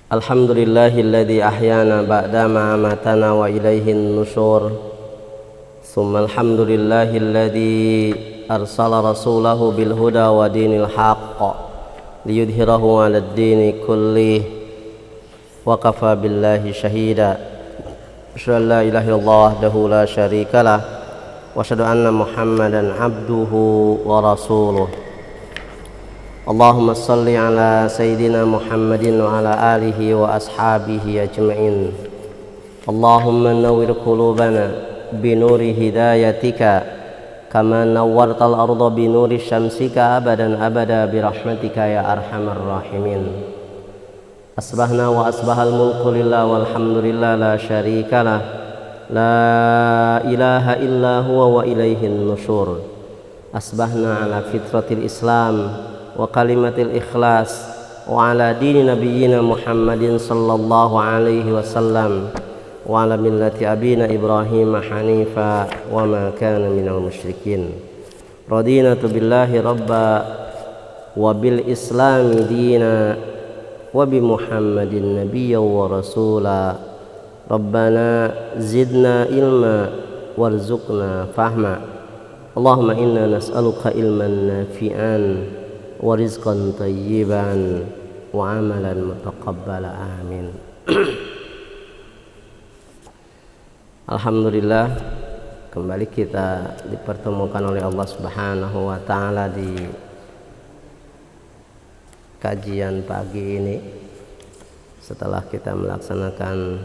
Alhamdulillahilladzi ahyana ba'dama amatana wa ilaihin nusyur. Tsumma alhamdulillahilladzi arsala rasulahu bil huda wa dinil haqq liyudhhirahu 'alad dini kullih wa kafa billahi shahida. Asyhadu an la ilaha illallah wahdahu la syarikalah wa asyhadu anna Muhammadan abduhu wa rasuluh. Allahumma salli ala Sayyidina Muhammadin wa ala alihi wa ashabihi ajma'in. Allahumma nawwir qulubana binuri hidayatika kama nawwartal arda binuri syamsika abadan abada birahmatika ya arhamar rahimin. Asbahna wa asbahal mulku lillah walhamdulillah la syarikalah la ilaha illa huwa wa ilaihin nusyur. Asbahna ala fitratil Islam wa kalimatil ikhlas wa ala dini nabiyyina Muhammadin sallallahu alaihi wasallam wa ala millati abina Ibrahim hanifa wa ma kana minal musyrikin. Radina billahi rabba wa bil islami dina wa bi Muhammadin nabiyya wa rasula. Rabbana zidna ilma warzuqna fahma. Allahumma inna nas'aluka ilman nafi'an wa rizqan tayyiban wa amalan mutaqabbala, amin. Alhamdulillah, kembali kita dipertemukan oleh Allah Subhanahu wa ta'ala di kajian pagi ini. Setelah kita melaksanakan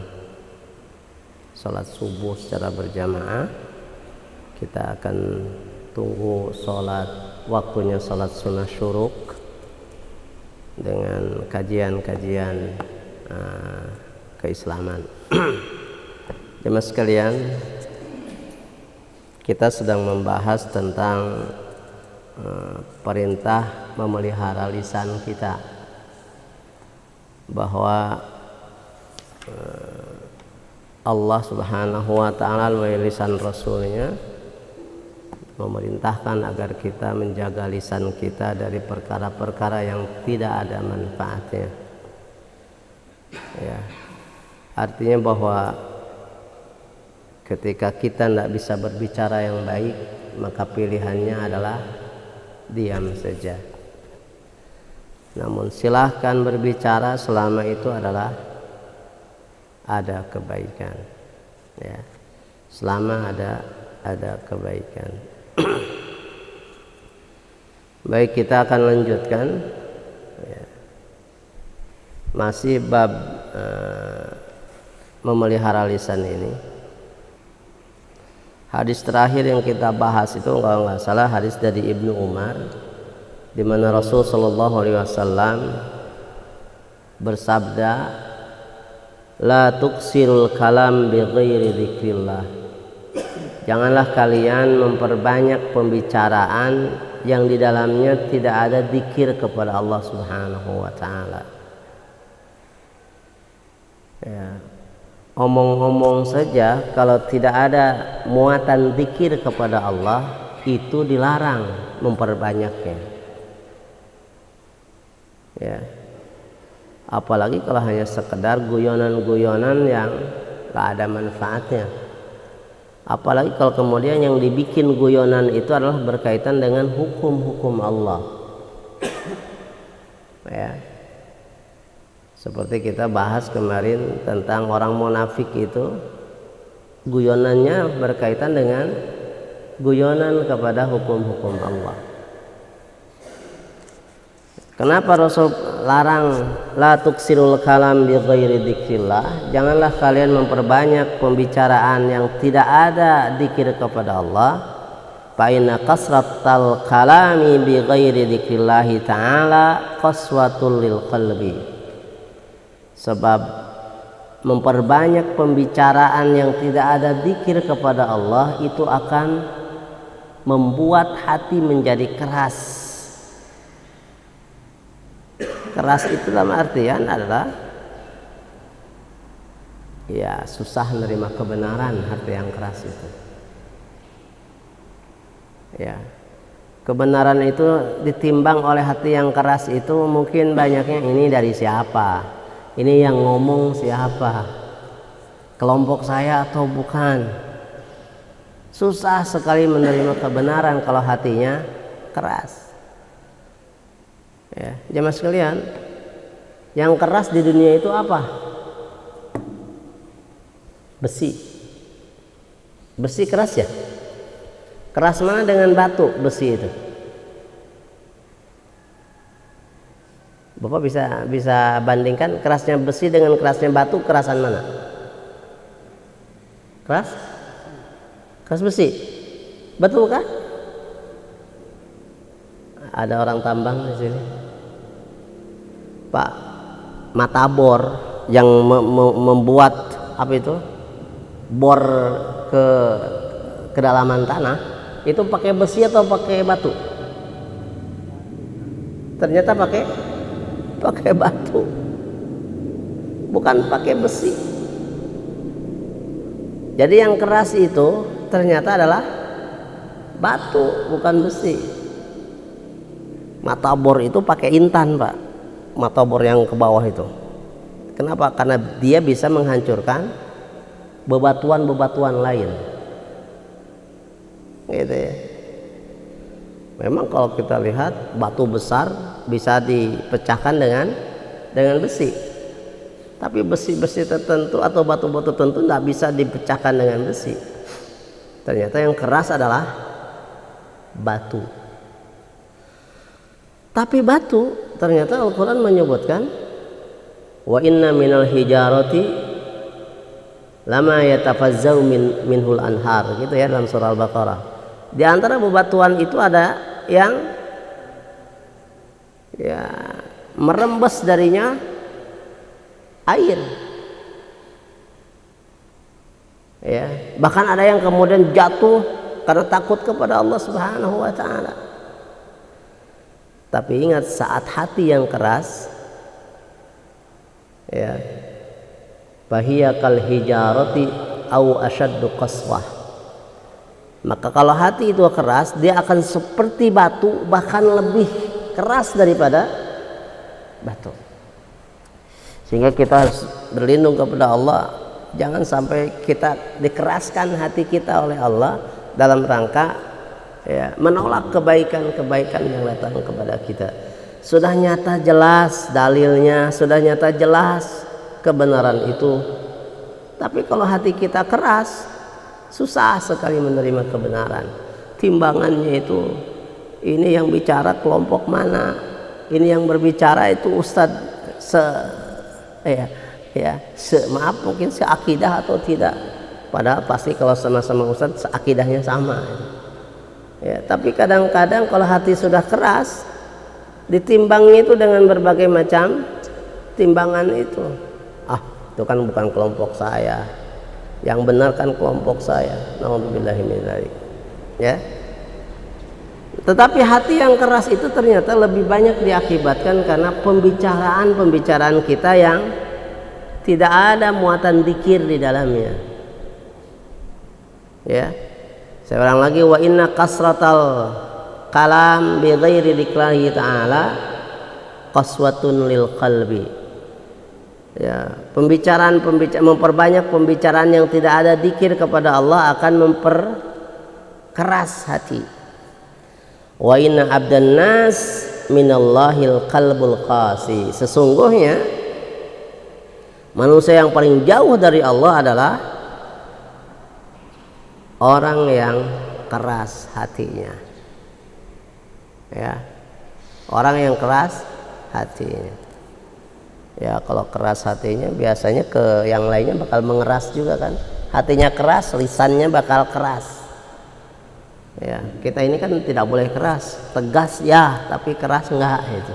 sholat subuh secara berjamaah, kita akan tunggu waktunya sholat sunnah syuruk dengan kajian-kajian keislaman. Jemaah sekalian, kita sedang membahas tentang perintah memelihara lisan kita, bahwa Allah Subhanahu wa ta'ala melalui lisan Rasulnya memerintahkan agar kita menjaga lisan kita dari perkara-perkara yang tidak ada manfaatnya. Ya, artinya bahwa ketika kita tidak bisa berbicara yang baik, maka pilihannya adalah diam saja. Namun silahkan berbicara selama itu adalah ada kebaikan. Ya, selama ada kebaikan. Baik, kita akan lanjutkan ya. Masih bab memelihara lisan ini. Hadis terakhir yang kita bahas itu kalau nggak salah hadis dari Ibnu Umar, di mana Rasul Shallallahu Alaihi Wasallam bersabda, la tuksirul kalam bi ghairi dzikrillah. Janganlah kalian memperbanyak pembicaraan yang di dalamnya tidak ada zikir kepada Allah Subhanahu wa ta'ala. Ya, omong-omong saja kalau tidak ada muatan zikir kepada Allah, itu dilarang memperbanyaknya. Ya, apalagi kalau hanya sekedar guyonan-guyonan yang tidak ada manfaatnya. Apalagi kalau kemudian yang dibikin guyonan itu adalah berkaitan dengan hukum-hukum Allah. Ya, seperti kita bahas kemarin tentang orang munafik itu, guyonannya berkaitan dengan guyonan kepada hukum-hukum Allah. Kenapa Rasul larang la tuksirul kalam bi ghairi dzikrillah? Janganlah kalian memperbanyak pembicaraan yang tidak ada zikir kepada Allah. Fa inna kasratal kalami bi ghairi dzikrillah ta'ala qaswatul lil qalbi. Sebab memperbanyak pembicaraan yang tidak ada zikir kepada Allah itu akan membuat hati menjadi keras. Keras itu dalam artian adalah ya susah menerima kebenaran. Hati yang keras itu ya, kebenaran itu ditimbang oleh hati yang keras itu mungkin banyaknya ini dari siapa, Ini yang ngomong siapa? Kelompok saya atau bukan? Susah sekali menerima kebenaran kalau hatinya keras. Ya, jemaah sekalian, yang keras di dunia itu apa? Besi. Besi keras ya? Keras mana dengan batu besi itu? Bapak bisa bandingkan kerasnya besi dengan kerasnya batu, kerasan mana? Keras? Keras besi. Betul kah? Ada orang tambang di sini. Pak, matabor yang membuat apa itu? Bor ke kedalaman tanah itu pakai besi atau pakai batu? Ternyata pakai batu, bukan pakai besi. Jadi yang keras itu ternyata adalah batu, bukan besi. Matabor itu pakai intan, Pak. Matabor yang ke bawah itu. Kenapa? Karena dia bisa menghancurkan bebatuan-bebatuan lain. Gitu ya. Memang kalau kita lihat batu besar bisa dipecahkan dengan besi. Tapi besi-besi tertentu atau batu-batu tertentu tidak bisa dipecahkan dengan besi. Ternyata yang keras adalah batu. Tapi batu ternyata Al-Quran menyebutkan wa inna minal hijarati lama yatafazzau minhul anhar, gitu ya, dalam surah Al-Baqarah. Di antara bebatuan itu ada yang ya merembes darinya air. Ya, bahkan ada yang kemudian jatuh karena takut kepada Allah Subhanahu wa taala. Tapi ingat, saat hati yang keras, ya, fahiya kal hijarati au asyaddu qaswah. Maka kalau hati itu keras, dia akan seperti batu, bahkan lebih keras daripada batu. Sehingga kita harus berlindung kepada Allah, jangan sampai kita dikeraskan hati kita oleh Allah dalam rangka ya menolak kebaikan-kebaikan yang datang kepada kita. Sudah nyata jelas dalilnya, sudah nyata jelas kebenaran itu. Tapi kalau hati kita keras, susah sekali menerima kebenaran. Timbangannya itu, ini yang bicara kelompok mana, ini yang berbicara itu ustadz maaf mungkin seakidah atau tidak. Padahal pasti kalau sama-sama ustadz seakidahnya sama. Ya, tapi kadang-kadang kalau hati sudah keras, ditimbangnya itu dengan berbagai macam timbangan itu. Itu kan bukan kelompok saya, yang benar kan kelompok saya. Nauzubillahi min dzalik. Ya. Tetapi hati yang keras itu ternyata lebih banyak diakibatkan karena pembicaraan kita yang tidak ada muatan dzikir di dalamnya. Ya. Saya ulang lagi, wa inna kasratal kalam bi ghairi dzikrillahi ta'ala qaswatun lil qalbi. Ya, memperbanyak pembicaraan yang tidak ada dzikir kepada Allah akan memperkeras hati. Wa inna abdan nas minallahil qalbul qasi. Sesungguhnya manusia yang paling jauh dari Allah adalah orang yang keras hatinya. Ya. Orang yang keras hatinya. Ya, kalau keras hatinya biasanya ke yang lainnya bakal mengeras juga kan. Hatinya keras, lisannya bakal keras. Ya, kita ini kan tidak boleh keras, tegas ya, tapi keras enggak itu.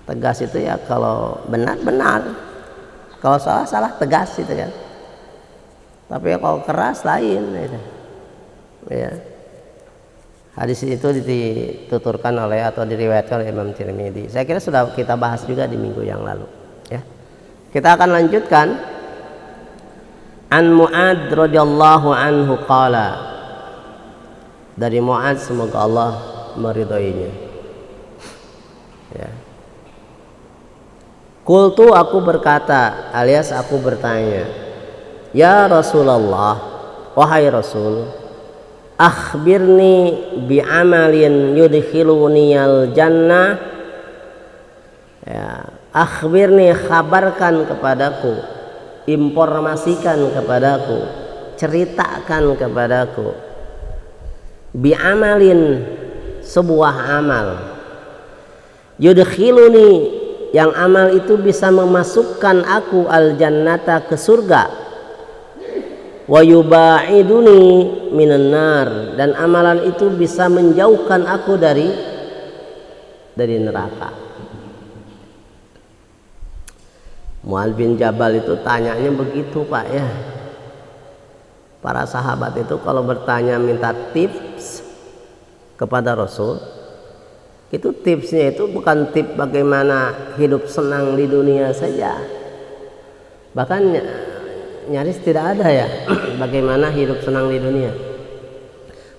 Tegas itu ya kalau benar, kalau salah tegas itu kan. Tapi kalau keras lain itu. Ya. Hadis itu dituturkan oleh atau diriwayatkan oleh Imam Tirmidzi. Saya kira sudah kita bahas juga di minggu yang lalu. Ya. Kita akan lanjutkan. An Mu'ad radhiyallahu anhu qala. Dari Mu'ad, semoga Allah meridhoinya. Ya. Qultu, aku berkata, alias aku bertanya, ya Rasulullah, wahai Rasul, akhbirni bi'amalin yudkhiluniyal jannah. Ya, akhbirni, kabarkan kepadaku, informasikan kepadaku, ceritakan kepadaku, bi'amalin, sebuah amal, yudkhiluni, yang amal itu bisa memasukkan aku al jannata, ke surga, wa yubaiduni minan nar, dan amalan itu bisa menjauhkan aku dari neraka. Mu'adz bin Jabal itu tanyanya begitu, Pak, ya. Para sahabat itu kalau bertanya minta tips kepada Rasul, itu tipsnya itu bukan tips bagaimana hidup senang di dunia saja, bahkan nyaris tidak ada ya bagaimana hidup senang di dunia.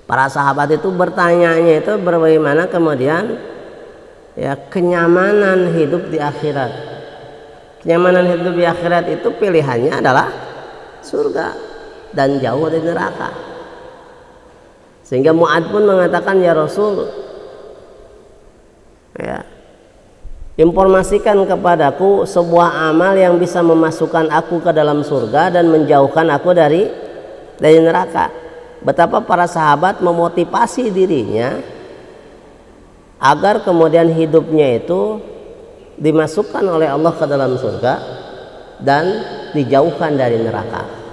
Para sahabat itu bertanyanya itu bagaimana kemudian ya kenyamanan hidup di akhirat. Kenyamanan hidup di akhirat itu pilihannya adalah surga dan jauh dari neraka. Sehingga Mu'adz pun mengatakan, ya Rasul, ya, informasikan kepadaku sebuah amal yang bisa memasukkan aku ke dalam surga dan menjauhkan aku dari neraka. Betapa para sahabat memotivasi dirinya agar kemudian hidupnya itu dimasukkan oleh Allah ke dalam surga dan dijauhkan dari neraka.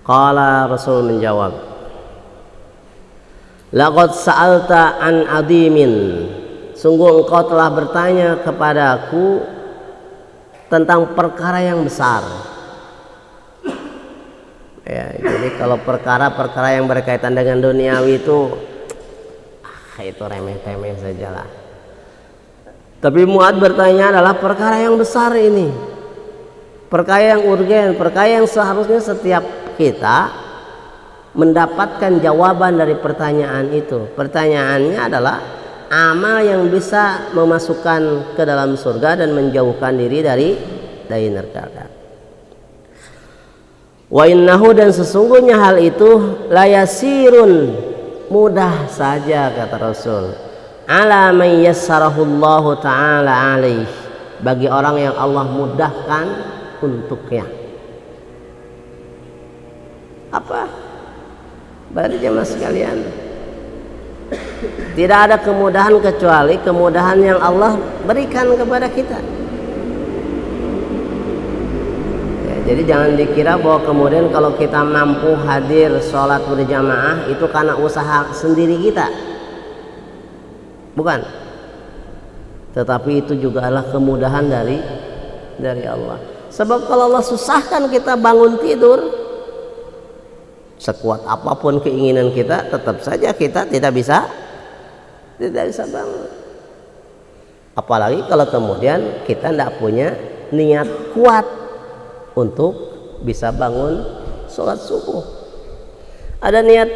Qala, Rasul menjawab, laqad sa'alta an adimin, sungguh engkau telah bertanya kepadaku tentang perkara yang besar. Ya, jadi kalau perkara-perkara yang berkaitan dengan duniawi itu remeh-temeh sajalah. Tapi Mu'adz bertanya adalah perkara yang besar ini, perkara yang urgen, perkara yang seharusnya setiap kita mendapatkan jawaban dari pertanyaan itu. Pertanyaannya adalah amal yang bisa memasukkan ke dalam surga dan menjauhkan diri dari neraka. Wa innahu, dan sesungguhnya hal itu layasirun, mudah saja kata Rasul, ala man yassarahullahu ta'ala alaih, bagi orang yang Allah mudahkan untuknya. Apa? Berarti jemaah sekalian, tidak ada kemudahan kecuali kemudahan yang Allah berikan kepada kita. Ya, jadi jangan dikira bahwa kemudian kalau kita mampu hadir sholat berjamaah itu karena usaha sendiri kita. Bukan. Tetapi itu juga adalah kemudahan dari Allah. Sebab kalau Allah susahkan kita bangun tidur, sekuat apapun keinginan kita, tetap saja kita tidak bisa bangun. Apalagi kalau kemudian kita tidak punya niat kuat untuk bisa bangun sholat subuh. Ada niat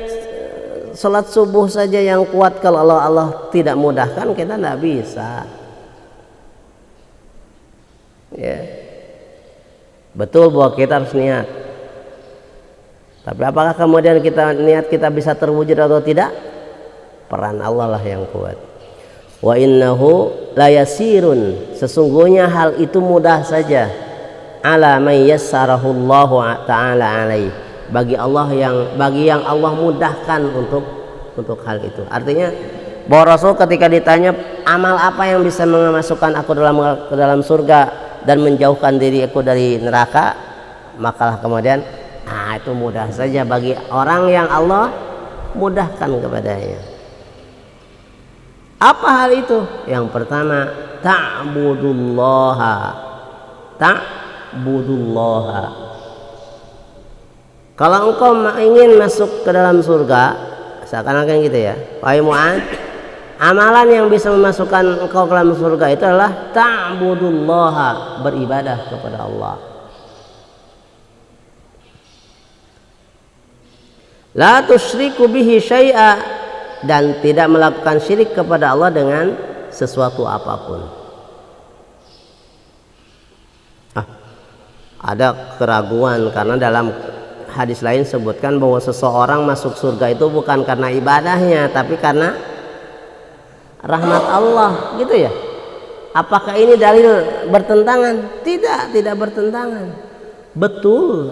sholat subuh saja yang kuat, kalau Allah tidak mudahkan kita tidak bisa. Ya, betul bahwa kita harus niat. Tapi apakah kemudian niat kita bisa terwujud atau tidak? Peran Allah lah yang kuat. Wa innahu layasirun, sesungguhnya hal itu mudah saja, ala may yassarahullahu ta'ala alaih, bagi yang Allah mudahkan untuk hal itu. Artinya bahwa Rasul ketika ditanya amal apa yang bisa memasukkan aku ke dalam surga dan menjauhkan diri aku dari neraka, makalah kemudian itu mudah saja bagi orang yang Allah mudahkan kepadanya. Apa hal itu? Yang pertama, ta'budullaha. Kalau engkau ingin masuk ke dalam surga, seakan-akan gitu ya, wahai Mu'adz, amalan yang bisa memasukkan engkau ke dalam surga itu adalah ta'budullaha, beribadah kepada Allah. La tusyriku bihi syai'a, dan tidak melakukan syirik kepada Allah dengan sesuatu apapun. ada keraguan karena dalam hadis lain sebutkan bahwa seseorang masuk surga itu bukan karena ibadahnya tapi karena rahmat Allah, gitu ya. Apakah ini dalil bertentangan? Tidak bertentangan. Betul,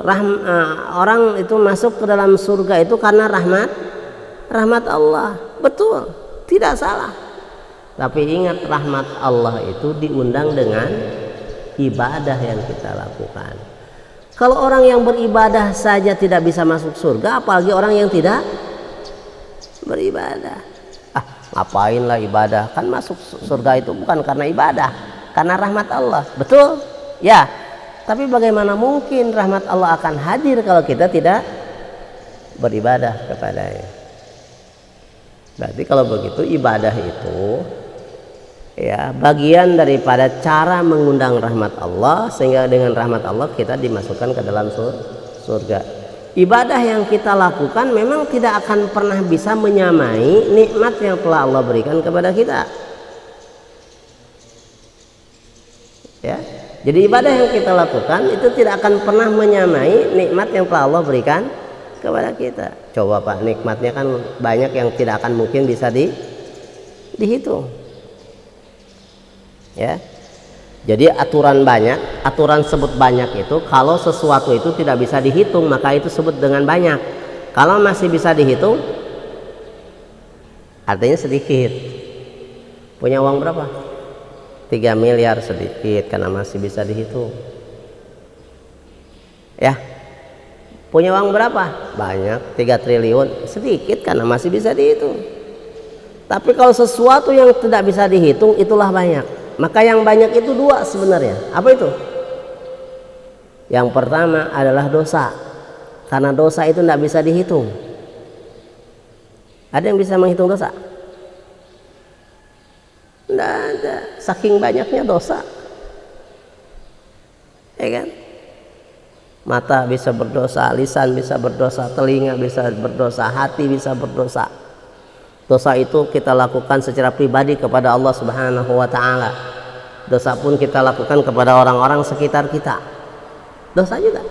orang itu masuk ke dalam surga itu karena rahmat Allah. Betul, tidak salah. Tapi ingat, rahmat Allah itu diundang dengan ibadah yang kita lakukan. Kalau orang yang beribadah saja tidak bisa masuk surga, apalagi orang yang tidak beribadah. Ngapainlah ibadah? Kan masuk surga itu bukan karena ibadah, karena rahmat Allah. Betul? Ya. Tapi bagaimana mungkin rahmat Allah akan hadir kalau kita tidak beribadah kepadanya? Berarti kalau begitu ibadah itu ya bagian daripada cara mengundang rahmat Allah, sehingga dengan rahmat Allah kita dimasukkan ke dalam surga. Ibadah yang kita lakukan memang tidak akan pernah bisa menyamai nikmat yang telah Allah berikan kepada kita. Ya. Jadi ibadah yang kita lakukan itu tidak akan pernah menyamai nikmat yang telah Allah berikan kepada kita. Coba Pak, nikmatnya kan banyak yang tidak akan mungkin bisa dihitung. Ya. Jadi aturan sebut banyak itu kalau sesuatu itu tidak bisa dihitung maka itu sebut dengan banyak. Kalau masih bisa dihitung artinya sedikit. Punya uang berapa? 3 miliar, sedikit karena masih bisa dihitung. Ya. Punya uang berapa? Banyak, 3 triliun, sedikit karena masih bisa dihitung. Tapi kalau sesuatu yang tidak bisa dihitung itulah banyak. Maka yang banyak itu 2 sebenarnya. Apa itu? Yang pertama adalah dosa. Karena dosa itu tidak bisa dihitung. Ada yang bisa menghitung dosa? Tidak ada, saking banyaknya dosa, ya kan? Mata bisa berdosa, lisan bisa berdosa, telinga bisa berdosa, hati bisa berdosa. Dosa itu kita lakukan secara pribadi kepada Allah Subhanahu wa Ta'ala. Dosa pun kita lakukan kepada orang-orang sekitar kita. Dosa juga.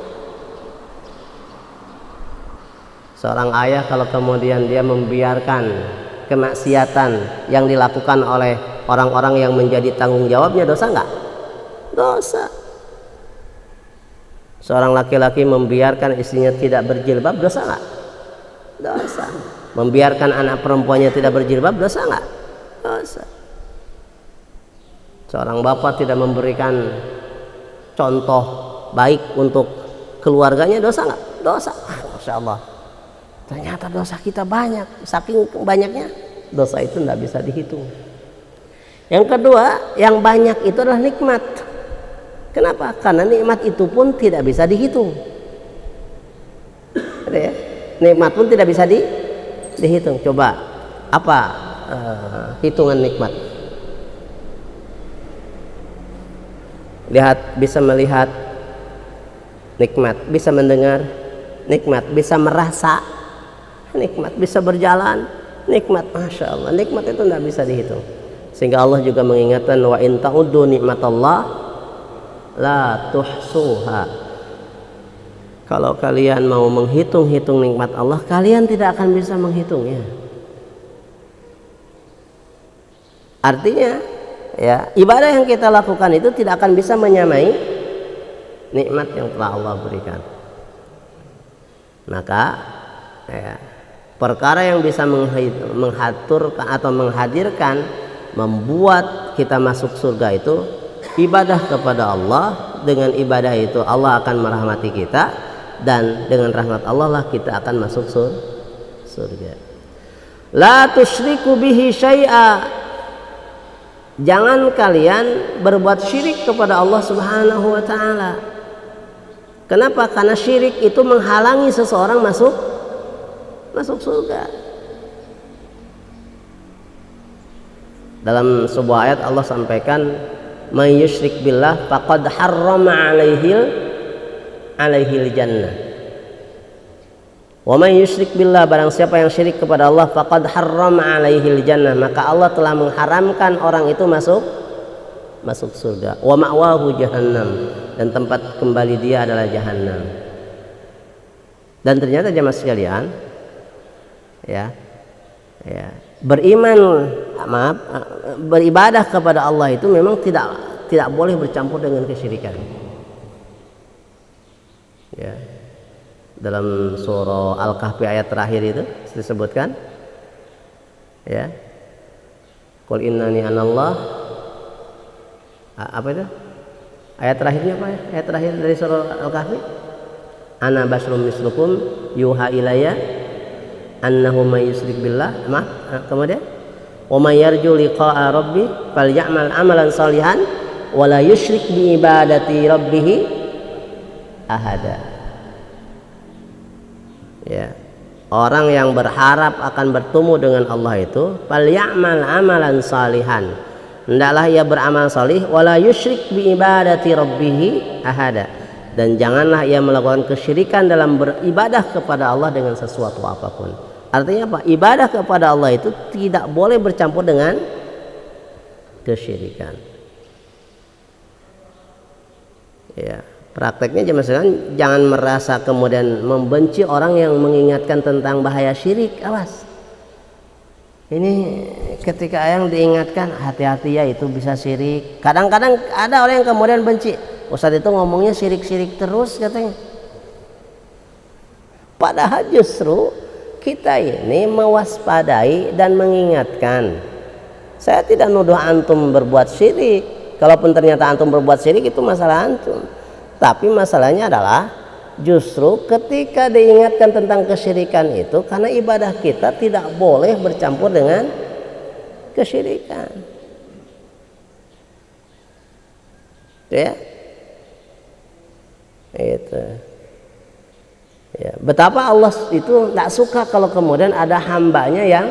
Seorang ayah kalau kemudian dia membiarkan kemaksiatan yang dilakukan oleh orang-orang yang menjadi tanggung jawabnya, dosa enggak? Dosa. Seorang laki-laki membiarkan istrinya tidak berjilbab, dosa enggak? Dosa. Membiarkan anak perempuannya tidak berjilbab, dosa enggak? Dosa. Seorang bapak tidak memberikan contoh baik untuk keluarganya, dosa enggak? Dosa. Masya Allah. Ternyata dosa kita banyak. Saking banyaknya dosa itu tidak bisa dihitung. Yang kedua, yang banyak itu adalah nikmat. Kenapa? Karena nikmat itu pun tidak bisa dihitung. Ya? Nikmat pun tidak bisa dihitung. Coba apa hitungan nikmat? Lihat, bisa melihat nikmat, bisa mendengar nikmat, bisa merasa nikmat, bisa berjalan nikmat. Masya Allah, nikmat itu tidak bisa dihitung. Sehingga Allah juga mengingatkan, wa in ta'uddu nikmatallah la tuhsuha. Kalau kalian mau menghitung-hitung nikmat Allah, kalian tidak akan bisa menghitungnya. Artinya ya, ibadah yang kita lakukan itu tidak akan bisa menyamai nikmat yang telah Allah berikan. Maka ya, perkara yang bisa menghaturkan atau menghadirkan, membuat kita masuk surga itu ibadah kepada Allah. Dengan ibadah itu Allah akan merahmati kita, dan dengan rahmat Allah lah kita akan masuk surga. La tusyriku bihi syai'a. Jangan kalian berbuat syirik kepada Allah Subhanahu wa Ta'ala. Kenapa? Karena syirik itu menghalangi seseorang masuk surga. Dalam sebuah ayat Allah sampaikan, may yusyrik billah faqad harrama alaihil jannah. Wa may yusyrik billah, barang siapa yang syirik kepada Allah, faqad harrama alaihil jannah, maka Allah telah mengharamkan orang itu masuk surga. Wa ma'wahu jahannam, dan tempat kembali dia adalah jahanam. Dan ternyata jemaah sekalian, ya, beribadah kepada Allah itu memang tidak boleh bercampur dengan kesyirikan. Ya. Dalam surah Al-Kahfi ayat terakhir itu disebutkan, ya, qul innani anallah, apa itu ayat terakhirnya, apa ya? Ayat terakhir dari surah Al-Kahfi, ana basrum mislukum yuha ilayya annahu may yusyrik billah, kemudian wa may yarju liqa'a rabbi falyamal amalan salihan wa la yusyrik bi ibadati rabbih ahada. Ya, orang yang berharap akan bertemu dengan Allah itu falyamal amalan salihan, hendaklah ia beramal salih, wala yusyrik bi ibadati rabbih ahada, dan janganlah ia melakukan kesyirikan dalam beribadah kepada Allah dengan sesuatu apapun. Artinya apa? Ibadah kepada Allah itu tidak boleh bercampur dengan kesyirikan. Ya, prakteknya jangan merasa kemudian membenci orang yang mengingatkan tentang bahaya syirik. Awas, ini ketika yang diingatkan, hati-hati ya, itu bisa syirik. Kadang-kadang ada orang yang kemudian benci, Ustadz itu ngomongnya syirik-syirik terus katanya. Padahal justru kita ini mewaspadai dan mengingatkan. Saya tidak nuduh antum berbuat syirik. Kalaupun ternyata antum berbuat syirik, itu masalah antum. Tapi masalahnya adalah justru ketika diingatkan tentang kesyirikan itu, karena ibadah kita tidak boleh bercampur dengan kesyirikan. Ya, itu. Ya, betapa Allah itu tidak suka kalau kemudian ada hambanya yang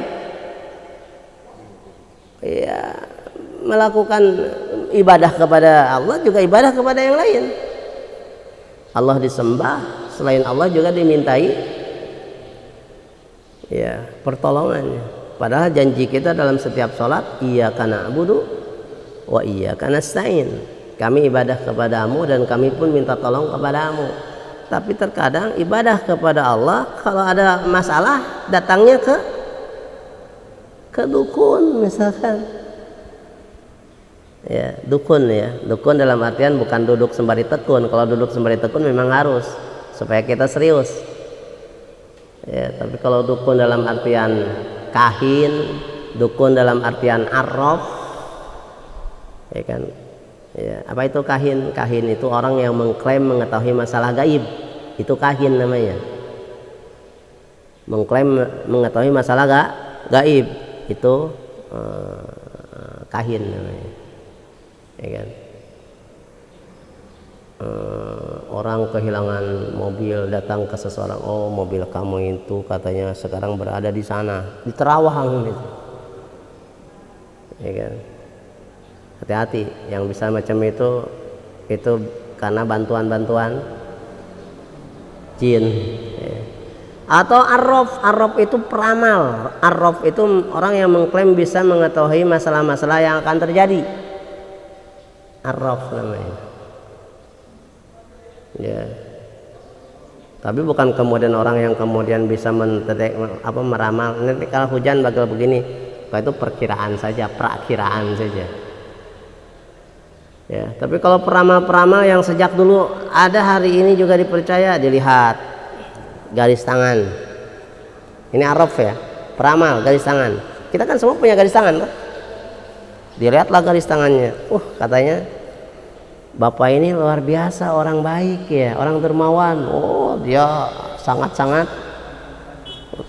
ya melakukan ibadah kepada Allah juga ibadah kepada yang lain. Allah disembah, selain Allah juga dimintai ya pertolongannya. Padahal janji kita dalam setiap sholat, iyyaka na'budu wa iyyaka nasta'in, kami ibadah kepadamu dan kami pun minta tolong kepadamu. Tapi terkadang ibadah kepada Allah, kalau ada masalah datangnya ke dukun misalkan. Ya, dukun dalam artian bukan duduk sembari tekun. Kalau duduk sembari tekun memang harus supaya kita serius. Ya, tapi kalau dukun dalam artian kahin, dukun dalam artian arraf, ya kan? Ya, apa itu kahin? Kahin itu orang yang mengklaim mengetahui masalah gaib. Itu kahin namanya. Mengklaim mengetahui masalah gaib itu kahin namanya. Ya kan? Orang kehilangan mobil, datang ke seseorang, oh mobil kamu itu katanya sekarang berada di sana, di Terawang gitu. Ya kan? Hati-hati, yang bisa macam itu karena bantuan jin. Ya. Atau arraf itu peramal. Arraf itu orang yang mengklaim bisa mengetahui masalah-masalah yang akan terjadi. Arraf namanya. Ya. Tapi bukan kemudian orang yang kemudian bisa meramal. Nanti kalau hujan bakal begini, itu perkiraan saja, prakiraan saja. Ya, tapi kalau peramal-peramal yang sejak dulu ada, hari ini juga dipercaya, dilihat garis tangan. Ini arraf ya, peramal garis tangan. Kita kan semua punya garis tangan, kan? Dilihatlah garis tangannya. Katanya Bapak ini luar biasa, orang baik ya, orang dermawan. Oh, dia sangat-sangat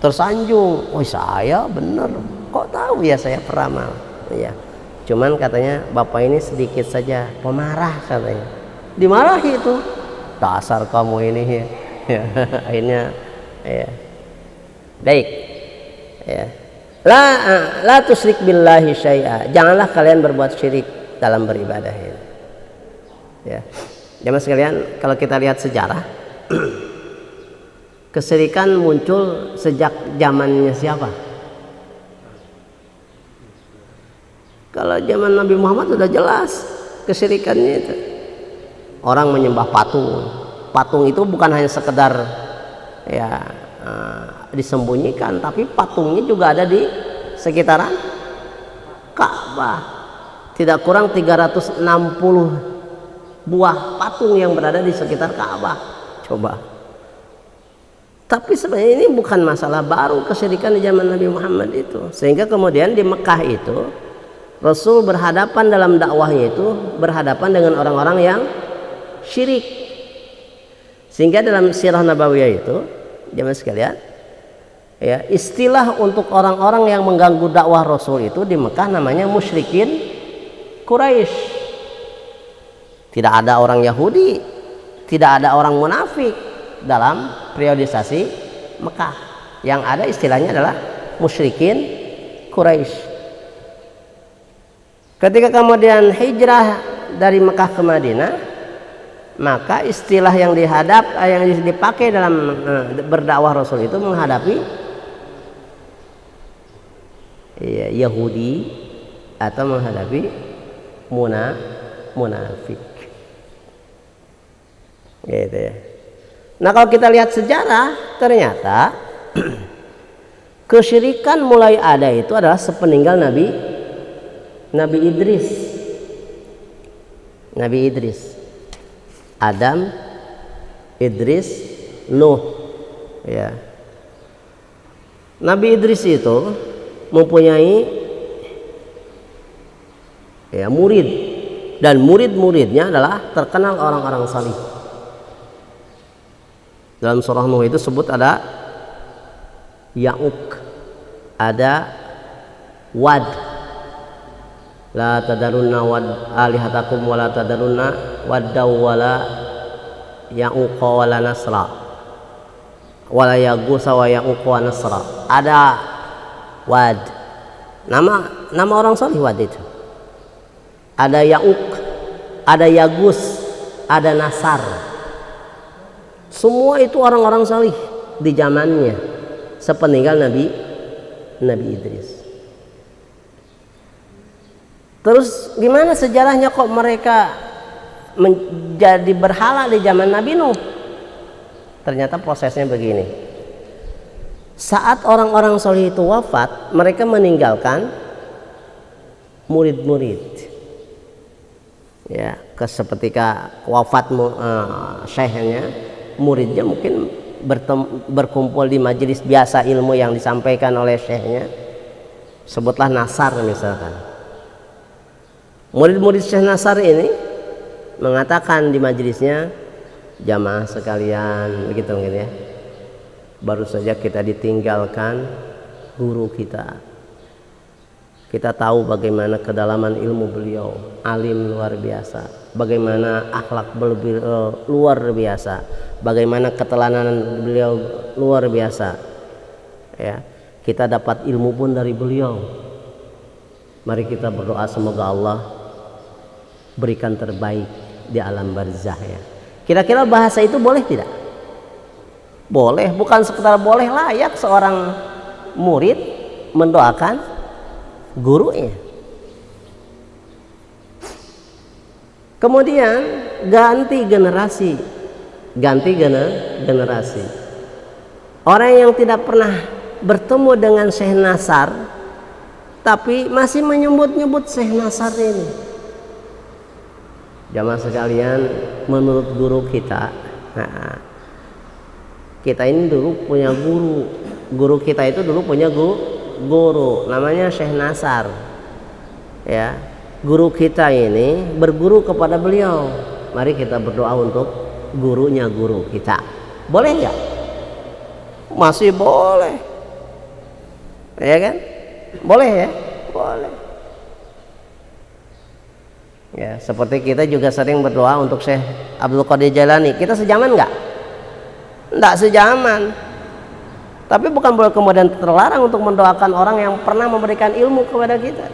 tersanjung. Oh, saya bener. Kok tahu ya saya peramal? Ya. Cuman katanya Bapak ini sedikit saja pemarah katanya. Dimarahi itu. Dasar kamu ini ya. Akhirnya ya. Baik. Ya. La tusyrik billahi syai'a. Janganlah kalian berbuat syirik dalam beribadah ini. Ya, jemaah sekalian, kalau kita lihat sejarah, kesyirikan muncul sejak zamannya siapa? Kalau zaman Nabi Muhammad sudah jelas kesyirikannya itu. orang menyembah patung. Patung itu bukan hanya sekedar ya disembunyikan, tapi patungnya juga ada di sekitaran Ka'bah. Tidak kurang 360 buah patung yang berada di sekitar Ka'bah. Coba. Tapi sebenarnya ini bukan masalah baru kesyirikan di zaman Nabi Muhammad itu. Sehingga kemudian di Mekah itu Rasul berhadapan dalam dakwahnya itu berhadapan dengan orang-orang yang syirik. Sehingga dalam sirah nabawiyah itu jamaah sekalian, ya, istilah untuk orang-orang yang mengganggu dakwah Rasul itu di Mekah namanya musyrikin Quraisy. Tidak ada orang Yahudi, tidak ada orang munafik dalam periodisasi Mekah. Yang ada istilahnya adalah musyrikin Quraisy. Ketika kemudian hijrah dari Mekah ke Madinah, maka istilah yang yang dipakai dalam berdakwah Rasul itu menghadapi Yahudi atau menghadapi munafik. Gitu ya. Nah, kalau kita lihat sejarah, ternyata kesyirikan mulai ada itu adalah sepeninggal Nabi Idris. Adam, Idris, Nuh, ya. Nabi Idris itu mempunyai murid, dan murid-muridnya adalah terkenal orang-orang salih. Dalam surah Nuh itu sebut ada Ya'uq, ada Wad, la tadarunna wad alihatakum wa la tadarunna waddaw wa la ya'uqa wa la nasra wa la yagusa wa ya'uqa wa nasra. Ada Wad, nama orang salih Wad itu. Ada Ya'uq, ada Yagus, ada Nasar. Semua itu orang-orang salih di zamannya sepeninggal Nabi Idris. Terus gimana sejarahnya kok mereka menjadi berhala di zaman Nabi Nuh? Ternyata prosesnya begini. Saat orang-orang salih itu wafat, mereka meninggalkan murid-murid. Ya, seketika wafat syekhnya, muridnya mungkin berkumpul di majelis biasa ilmu yang disampaikan oleh syekhnya. Sebutlah Nasar misalkan. Murid-murid Syekh Nasar ini mengatakan di majelisnya, jamaah sekalian, begitu mungkin ya, baru saja kita ditinggalkan guru kita. Kita tahu bagaimana kedalaman ilmu beliau, alim luar biasa, bagaimana akhlak beliau luar biasa, bagaimana ketelanan beliau luar biasa. Ya, kita dapat ilmu pun dari beliau. Mari kita berdoa semoga Allah berikan terbaik di alam barzah ya. Kira-kira bahasa itu boleh tidak? Boleh, bukan sekedar boleh, layak seorang murid mendoakan gurunya. Kemudian ganti generasi. Orang yang tidak pernah bertemu dengan Syekh Nasar tapi masih menyebut-nyebut Syekh Nasar ini. Jamaah sekalian, menurut guru kita, kita ini dulu punya guru kita itu dulu punya guru namanya Syekh Nasar. Ya, guru kita ini berguru kepada beliau. Mari kita berdoa untuk gurunya guru kita. Boleh nggak? Masih boleh, ya kan? Boleh ya, boleh. Ya, seperti kita juga sering berdoa untuk Syekh Abdul Qadir Jailani. Kita sejaman nggak? Nggak sejaman. Tapi bukan boleh kemudian terlarang untuk mendoakan orang yang pernah memberikan ilmu kepada kita.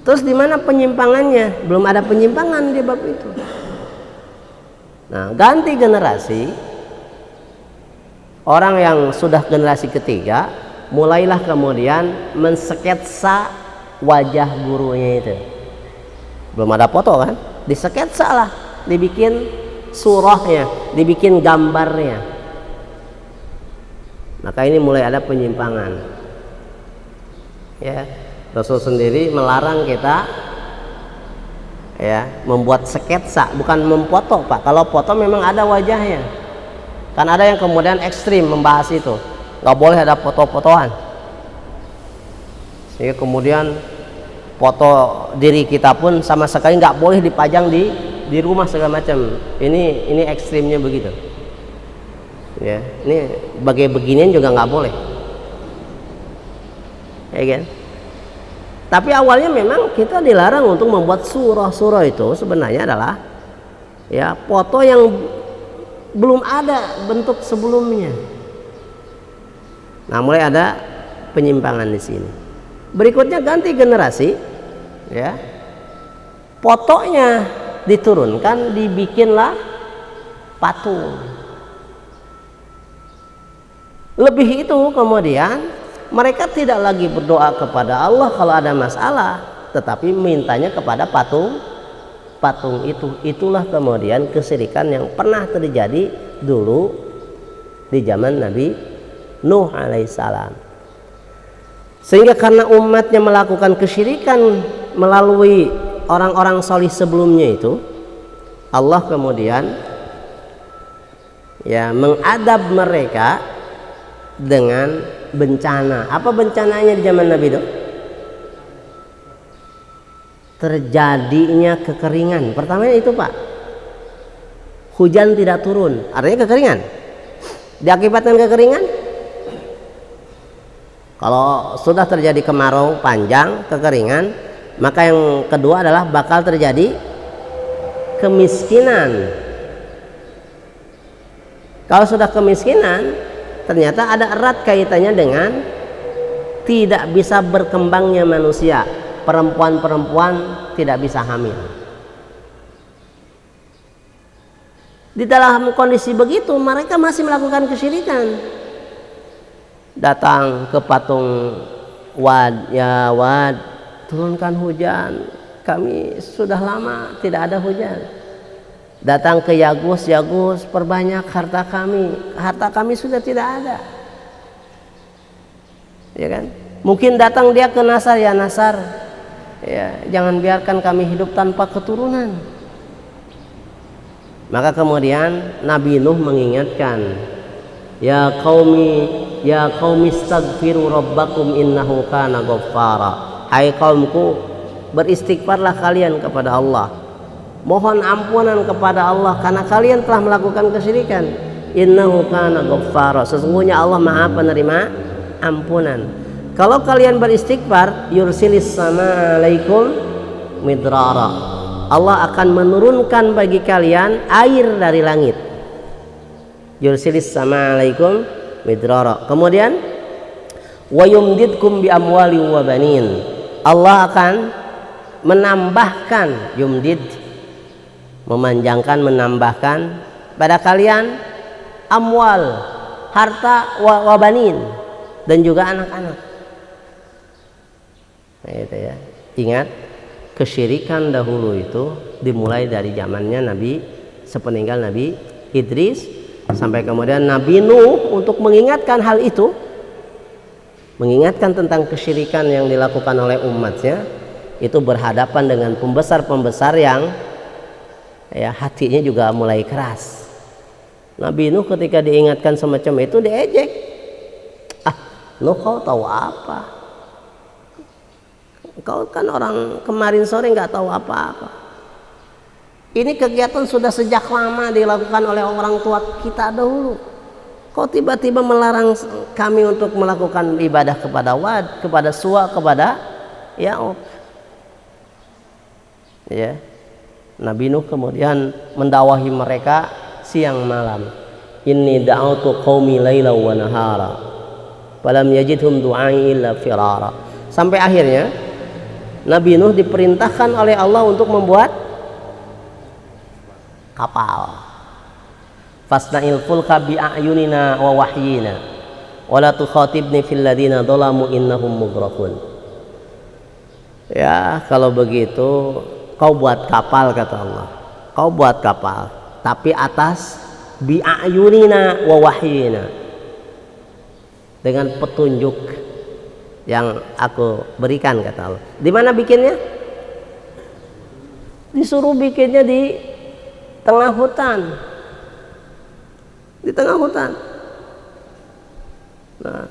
Terus di mana penyimpangannya? Belum ada penyimpangan di bab itu. Nah, ganti generasi. Orang yang sudah generasi ketiga, mulailah kemudian mensketsa wajah gurunya itu. Belum ada foto kan? disketsa lah, dibikin surahnya, dibikin gambarnya. Maka ini mulai ada penyimpangan. Ya, Rasul sendiri melarang kita ya membuat sketsa, bukan memfoto Pak. Kalau foto memang ada wajahnya. Kan ada yang kemudian ekstrim membahas itu, nggak boleh ada foto-fotoan. Sehingga kemudian foto diri kita pun sama sekali nggak boleh dipajang di rumah segala macam. Ini ekstrimnya begitu. Ya, ini beginian juga nggak boleh. Ya kan? Tapi awalnya memang kita dilarang untuk membuat surah itu sebenarnya adalah ya foto yang belum ada bentuk sebelumnya. Nah, mulai ada penyimpangan di sini. Berikutnya ganti generasi, ya. Fotonya diturunkan, dibikinlah patung. Lebih itu kemudian mereka tidak lagi berdoa kepada Allah kalau ada masalah, tetapi mintanya kepada patung itu. Itulah kemudian kesyirikan yang pernah terjadi dulu di zaman Nabi Nuh alaihissalam. Sehingga karena umatnya melakukan kesyirikan melalui orang-orang salih sebelumnya itu, Allah kemudian ya mengadab mereka dengan bencana. Apa bencananya di zaman Nabi itu? Terjadinya kekeringan. Pertamanya itu Pak, hujan tidak turun, artinya kekeringan. Diakibatkan kekeringan, kalau sudah terjadi kemarau panjang, kekeringan, maka yang kedua adalah bakal terjadi kemiskinan. Kalau sudah kemiskinan, ternyata ada erat kaitannya dengan tidak bisa berkembangnya manusia. Perempuan-perempuan tidak bisa hamil. Di dalam kondisi begitu, mereka masih melakukan kesyirikan. Datang ke patung Wad, ya Wad, turunkan hujan. Kami sudah lama tidak ada hujan. Datang ke Yagus, Yagus, perbanyak harta kami. Harta kami sudah tidak ada. Ya kan? Mungkin datang dia ke Nasar, ya Nasar, ya jangan biarkan kami hidup tanpa keturunan. Maka kemudian Nabi Nuh mengingatkan, ya qaumi astaghfiru rabbakum innahu kana ghaffara. Hai kaumku, beristighfarlah kalian kepada Allah. Mohon ampunan kepada Allah karena kalian telah melakukan kesyirikan. Innahu kana ghaffara. Sesungguhnya Allah Maha penerima ampunan. Kalau kalian beristighfar, yursilis sama alaikum midrara. Allah akan menurunkan bagi kalian air dari langit. Yursilis sama alaikum midrara. Kemudian wa yumdidkum bi amwali wa banin. Allah akan menambahkan, yumdid memanjangkan, menambahkan pada kalian amwal, harta, wa banin, dan juga anak-anak. Nah, itu ya. Ingat, kesyirikan dahulu itu dimulai dari zamannya Nabi, sepeninggal Nabi Idris sampai kemudian Nabi Nuh untuk mengingatkan hal itu, mengingatkan tentang kesyirikan yang dilakukan oleh umatnya, itu berhadapan dengan pembesar-pembesar yang ya hatinya juga mulai keras. Nabi Nuh ketika diingatkan semacam itu diejek. Ah, Nuh, kau tahu apa? Kau kan orang kemarin sore nggak tahu apa-apa. Ini kegiatan sudah sejak lama dilakukan oleh orang tua kita dahulu. Kau tiba-tiba melarang kami untuk melakukan ibadah kepada Wad, kepada Suwa, kepada Ya'uq. Ya. Nabi Nuh kemudian mendakwahi mereka siang malam. Inni da'autu qaumi laila wa nahara falam yajidhum du'ai illa firara. Sampai akhirnya Nabi Nuh diperintahkan oleh Allah untuk membuat kapal. Fasna'il fulka bi a'yunina wa wahyina wa la tukhatibni fil ladina dhalamu innahum mughraqun. Ya, kalau begitu kau buat kapal, kata Allah, kau buat kapal, tapi atas bi'ayunina wa wahyina, dengan petunjuk yang aku berikan, kata Allah. Di mana bikinnya? Disuruh bikinnya di tengah hutan, di tengah hutan. Nah,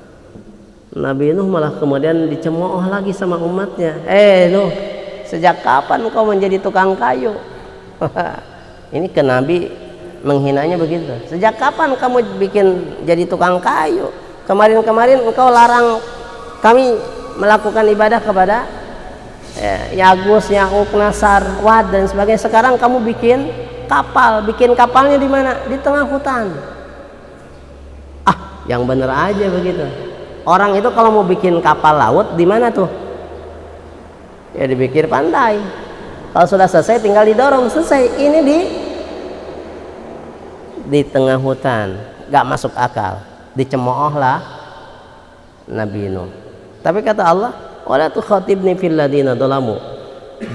Nabi Nuh malah kemudian dicemooh lagi sama umatnya. Nuh, sejak kapan kau menjadi tukang kayu? Ini ke Nabi menghinanya begitu. Sejak kapan kamu bikin jadi tukang kayu? Kemarin-kemarin engkau larang kami melakukan ibadah kepada Yagus, Ya'uq, Nasar, Wad dan sebagainya. Sekarang kamu bikin kapal. Bikin kapalnya di mana? Di tengah hutan. Yang bener aja begitu. Orang itu kalau mau bikin kapal laut di mana tuh? Ya di pinggir pantai. Kalau sudah selesai tinggal didorong, selesai. Ini di tengah hutan, gak masuk akal. Dicemoohlah Nabi Nuh. Tapi kata Allah, wala tukhatibni fil ladina dzalamu.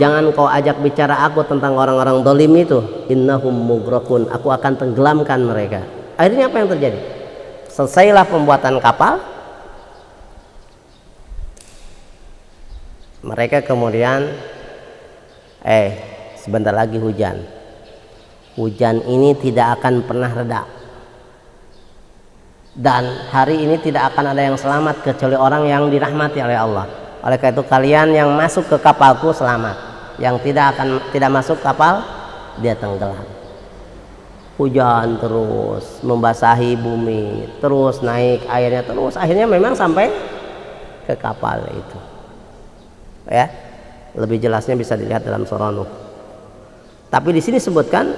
Jangan kau ajak bicara aku tentang orang-orang zalim itu. Innahum mughraqun. Aku akan tenggelamkan mereka. Akhirnya apa yang terjadi? Selesailah pembuatan kapal. Mereka kemudian sebentar lagi hujan. Hujan ini tidak akan pernah reda. Dan hari ini tidak akan ada yang selamat kecuali orang yang dirahmati oleh Allah. Oleh karena itu kalian yang masuk ke kapalku selamat. Yang tidak masuk kapal, dia tenggelam. Hujan terus membasahi bumi, terus naik airnya terus, akhirnya memang sampai ke kapal itu. Ya, lebih jelasnya bisa dilihat dalam surah Nuh. Tapi di sini sebutkan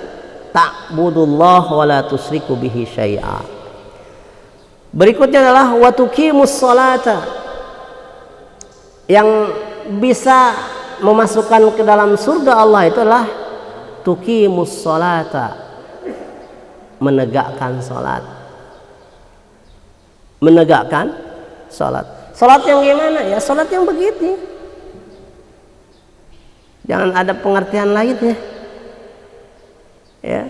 ta'budullah wa la tusyriku bihi syai'a. Berikutnya adalah wa tuqimus sholata. Yang bisa memasukkan ke dalam surga Allah itu adalah tuqimus sholata, menegakkan salat. Menegakkan salat. Salat yang gimana? Ya salat yang begitu. Jangan ada pengertian lainnya. Ya.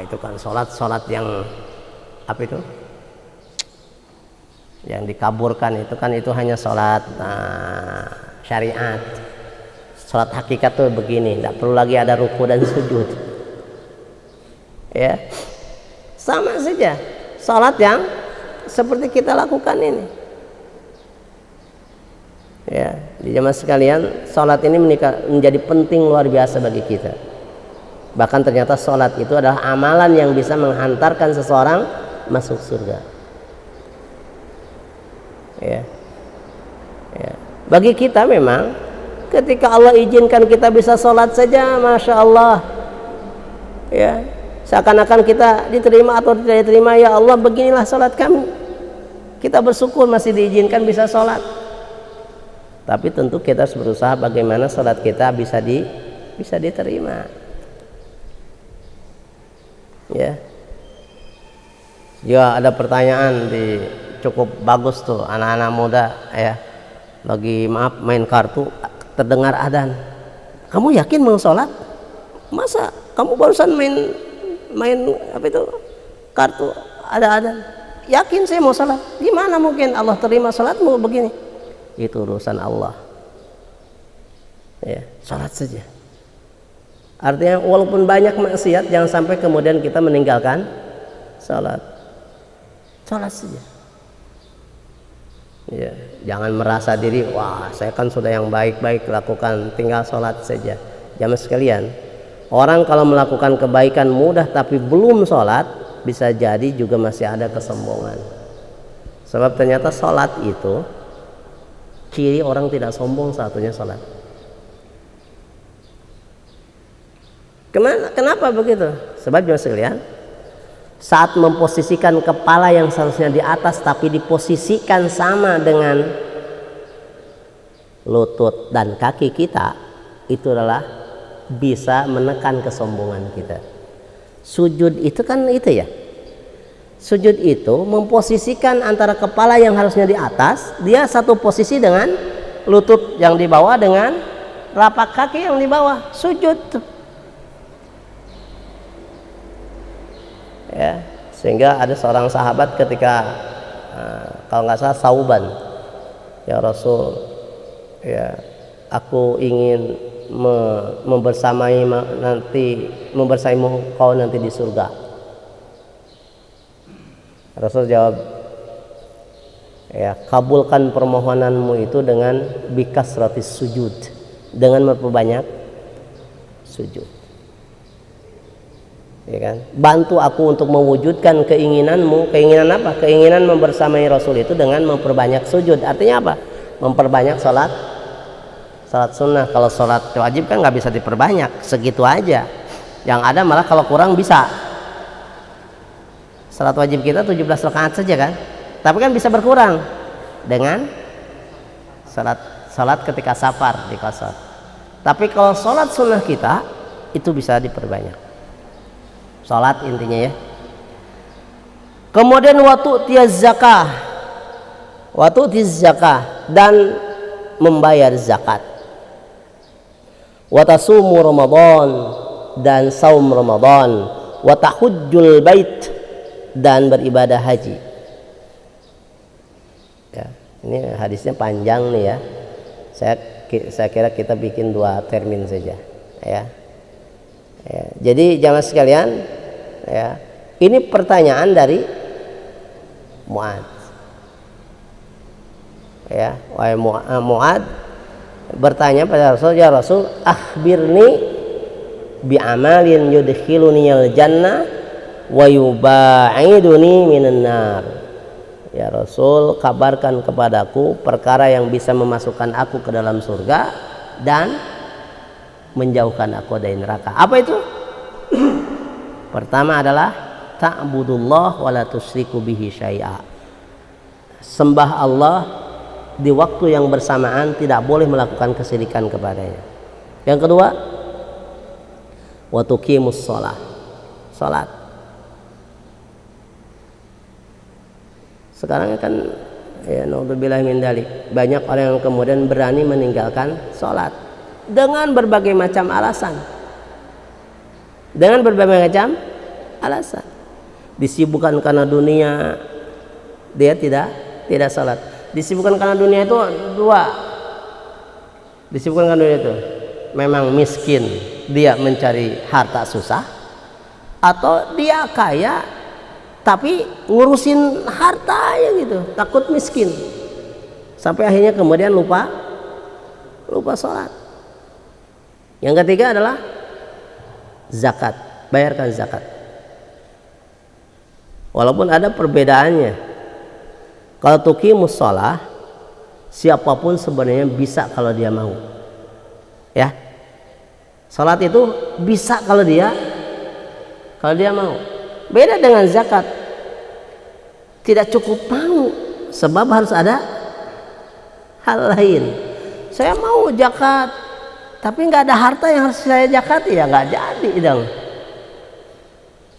Itu kan salat yang apa itu? Yang dikaburkan itu kan itu hanya salat syariat. Salat hakikat tuh begini, tidak perlu lagi ada ruku dan sujud. Ya. Sama saja salat yang seperti kita lakukan ini. Ya, di jamaah sekalian, salat ini menjadi penting luar biasa bagi kita. Bahkan ternyata salat itu adalah amalan yang bisa menghantarkan seseorang masuk surga. Ya. Bagi kita memang ketika Allah izinkan kita bisa sholat saja, masya Allah, ya, seakan-akan kita diterima atau tidak diterima. Ya Allah, beginilah sholat kami. Kita bersyukur masih diizinkan bisa sholat. Tapi tentu kita harus berusaha bagaimana sholat kita bisa diterima. Ya. Jika ada pertanyaan cukup bagus tuh anak-anak muda ya, lagi main kartu terdengar adzan. Kamu yakin mau sholat? Masa kamu barusan main apa itu kartu ada adzan? Yakin saya mau sholat? Gimana mungkin Allah terima sholatmu begini? Itu urusan Allah. Ya, sholat saja. Artinya walaupun banyak maksiat, jangan sampai kemudian kita meninggalkan sholat. Sholat saja. Ya, jangan merasa diri, wah saya kan sudah yang baik-baik lakukan, tinggal sholat saja. Jamaah sekalian, orang kalau melakukan kebaikan mudah tapi belum sholat, bisa jadi juga masih ada kesombongan. Sebab ternyata sholat itu ciri orang tidak sombong, satunya sholat. Kenapa begitu? Sebab jamaah sekalian, saat memposisikan kepala yang seharusnya di atas tapi diposisikan sama dengan lutut dan kaki kita, itu adalah bisa menekan kesombongan kita. Sujud itu kan itu ya. Sujud itu memposisikan antara kepala yang harusnya di atas, dia satu posisi dengan lutut yang di bawah dengan Telapak kaki yang di bawah sujud tuh. Ya, sehingga ada seorang sahabat ketika kalau nggak salah Sauban, ya Rasul, ya aku ingin membersamaimu kau nanti di surga. Rasul jawab, ya kabulkan permohonanmu itu dengan bikasratis sujud, dengan memperbanyak sujud. Ya kan? Bantu aku untuk mewujudkan keinginanmu. Keinginan apa? Keinginan membersamai Rasul itu dengan memperbanyak sujud. Artinya apa? Memperbanyak salat sunnah. Kalau salat wajib kan nggak bisa diperbanyak, segitu aja. Yang ada malah kalau kurang bisa. Salat wajib kita 17 rakaat saja kan, tapi kan bisa berkurang dengan salat ketika safar di qasar. Tapi kalau salat sunnah kita itu bisa diperbanyak. Salat intinya ya. Kemudian waktu tiaz zakah dan membayar zakat. Wa tasumu Ramadan dan saum Ramadan. Wa tahujjul bait dan beribadah haji. Ya, ini hadisnya panjang nih ya. Saya kira kita bikin 2 termin saja ya. Ya, jadi jamaah sekalian, ya, ini pertanyaan dari Mu'ad. Ya, wahai Mu'ad bertanya pada Rasul, ya Rasul, akhbirni bi amalin yudkhiluni al jannah wa yubaiduni minan nar. Ya Rasul, kabarkan kepadaku perkara yang bisa memasukkan aku ke dalam surga dan menjauhkan aku dari neraka. Apa itu? Pertama adalah ta'budullah wa la tusyriku bihi syai'a. Sembah Allah di waktu yang bersamaan, tidak boleh melakukan kesyirikan kepadanya. Yang kedua, wa tuqimus shalah. Salat. Sekarang kan ya naudzubillah min dzalik, banyak orang yang kemudian berani meninggalkan salat dengan berbagai macam alasan. Disibukkan karena dunia, dia tidak salat. Disibukkan karena dunia itu 2. Disibukkan karena dunia itu memang miskin, dia mencari harta susah, atau dia kaya tapi ngurusin harta ya gitu, takut miskin, sampai akhirnya kemudian lupa salat. Yang ketiga adalah zakat, bayarkan zakat. Walaupun ada perbedaannya. Kalau tuqimus shalah, siapapun sebenarnya bisa kalau dia mau. Ya. Salat itu bisa kalau dia mau. Beda dengan zakat. Tidak cukup mau, sebab harus ada hal lain. Saya mau zakat, tapi nggak ada harta yang harus saya zakati, ya nggak jadi dong.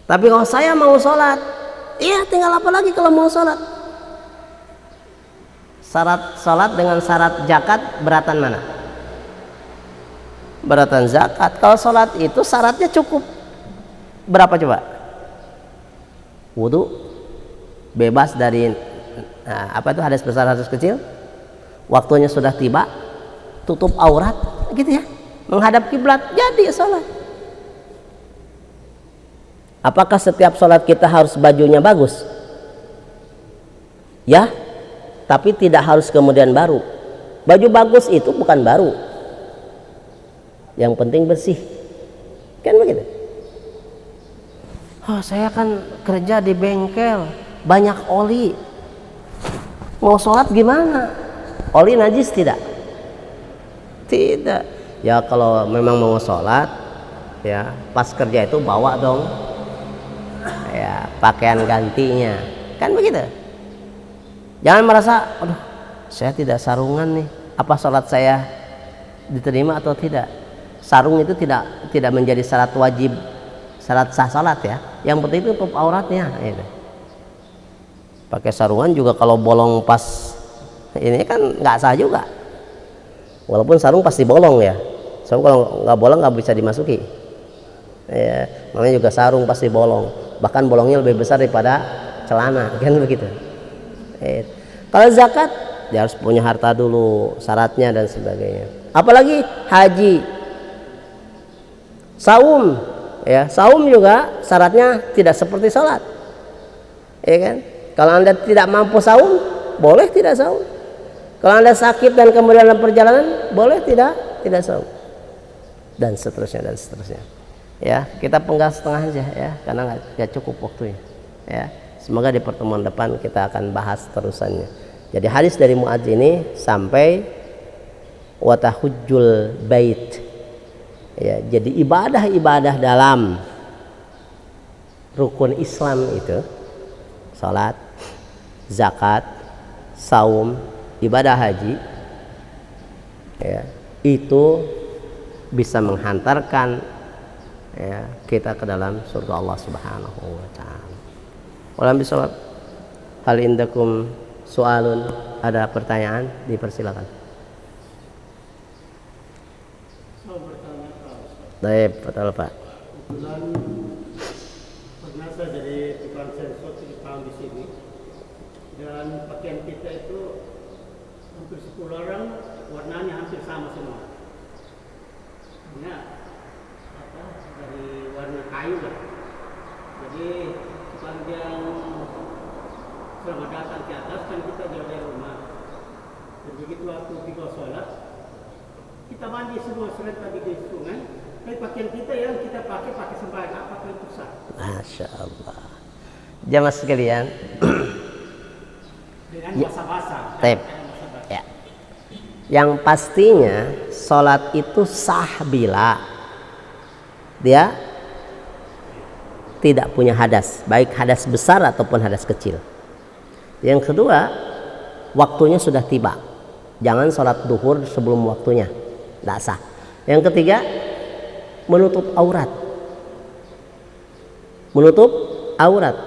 Tapi kalau saya mau sholat, iya tinggal apa lagi kalau mau sholat? Syarat sholat dengan syarat zakat beratan mana? Beratan zakat. Kalau sholat itu syaratnya cukup berapa coba? Wudu, bebas dari apa itu hadas besar hadas kecil, waktunya sudah tiba, tutup aurat, gitu ya, menghadap kiblat, jadi sholat. Apakah setiap sholat kita harus bajunya bagus? Ya, tapi tidak harus kemudian baru. Baju bagus itu bukan baru, yang penting bersih, kan begitu. Oh, saya kan kerja di bengkel, banyak oli, mau sholat gimana? Oli najis tidak? Tidak. Ya kalau memang mau sholat, ya pas kerja itu bawa dong ya pakaian gantinya, kan begitu. Jangan merasa, aduh saya tidak sarungan nih, apa sholat saya diterima atau tidak. Sarung itu tidak menjadi syarat wajib, syarat sah sholat ya. Yang penting itu tutup auratnya gitu. Pakai sarungan juga kalau bolong pas ini kan nggak sah juga, walaupun sarung pasti bolong ya. Soalnya kalau nggak bolong nggak bisa dimasuki. Ya, namanya juga sarung pasti bolong. Bahkan bolongnya lebih besar daripada celana, kan begitu. Kalau zakat dia harus punya harta dulu, syaratnya dan sebagainya. Apalagi haji, saum, ya saum juga syaratnya tidak seperti sholat, ya kan? Kalau Anda tidak mampu saum, boleh tidak saum. Kalau Anda sakit dan kemudian dalam perjalanan, boleh tidak saum. Dan seterusnya dan seterusnya. Ya, kita penggal setengah aja ya, karena nggak cukup waktunya. Ya, semoga di pertemuan depan kita akan bahas terusannya. Jadi hadis dari Muadz ini sampai watahujjul bait. Ya, jadi ibadah-ibadah dalam rukun Islam itu salat, zakat, saum, ibadah haji, ya, itu bisa menghantarkan ya, kita ke dalam surga Allah Subhanahu wa taala. Walam bisawab. Hal indakum soalun, ada pertanyaan, dipersilakan. Baik, betul Pak. Kebetulan pernah saya jadi tukang sensor 7 tahun di sini, dan pakaian kita itu hampir 10 orang warnanya hampir sama semua. Dari warna kayu lah. Jadi sepanjang selamat datang ke atas kan kita jauh dari rumah. Dan begitu waktu tiba sholat, kita mandi semua serentak di sungai. Tapi pakaian kita yang kita pakai sembahyang, apakah itu sah? Masya Allah. Jamaah sekalian. Dengan basah-basah. Ya. Yang pastinya sholat itu sah bila dia tidak punya hadas, baik hadas besar ataupun hadas kecil. Yang kedua, waktunya sudah tiba. Jangan sholat duhur sebelum waktunya, tidak sah. Yang ketiga, menutup aurat. Menutup aurat.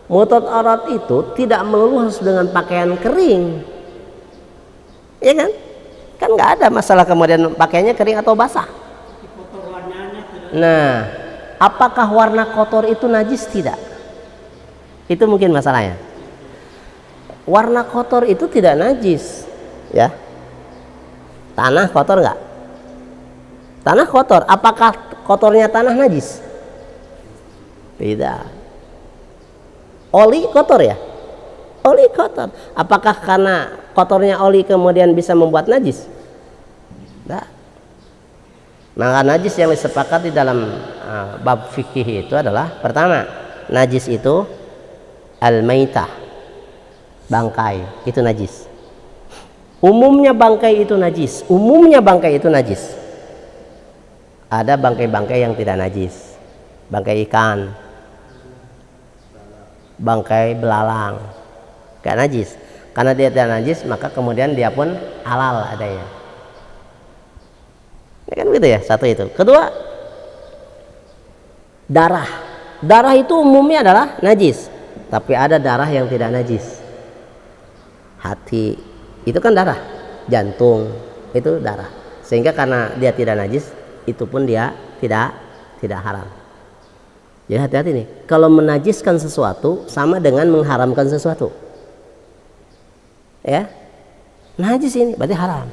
Menutup aurat itu tidak melulu harus dengan pakaian kering, ya kan? Kan nggak ada masalah kemudian pakaiannya kering atau basah. Nah, apakah warna kotor itu najis? Tidak. Itu mungkin masalahnya. Warna kotor itu tidak najis, ya. Tanah kotor nggak? Tanah kotor. Apakah kotornya tanah najis? Tidak. Oli kotor ya? Oli kotor. Apakah karena kotornya oli kemudian bisa membuat najis? Tidak. Maka najis yang disepakati dalam bab fikih itu adalah, pertama, najis itu al-maitah, bangkai itu najis. Umumnya bangkai itu najis. Umumnya bangkai itu najis. Ada bangkai-bangkai yang tidak najis. Bangkai ikan, bangkai belalang, gak najis. Karena dia tidak najis, maka kemudian dia pun halal adanya. Ya kan begitu ya, satu itu. Kedua, darah. Darah itu umumnya adalah najis, tapi ada darah yang tidak najis. Hati itu kan darah, jantung itu darah. Sehingga karena dia tidak najis, itu pun dia tidak haram. Jadi hati-hati nih, kalau menajiskan sesuatu sama dengan mengharamkan sesuatu. Ya, najis ini berarti haram.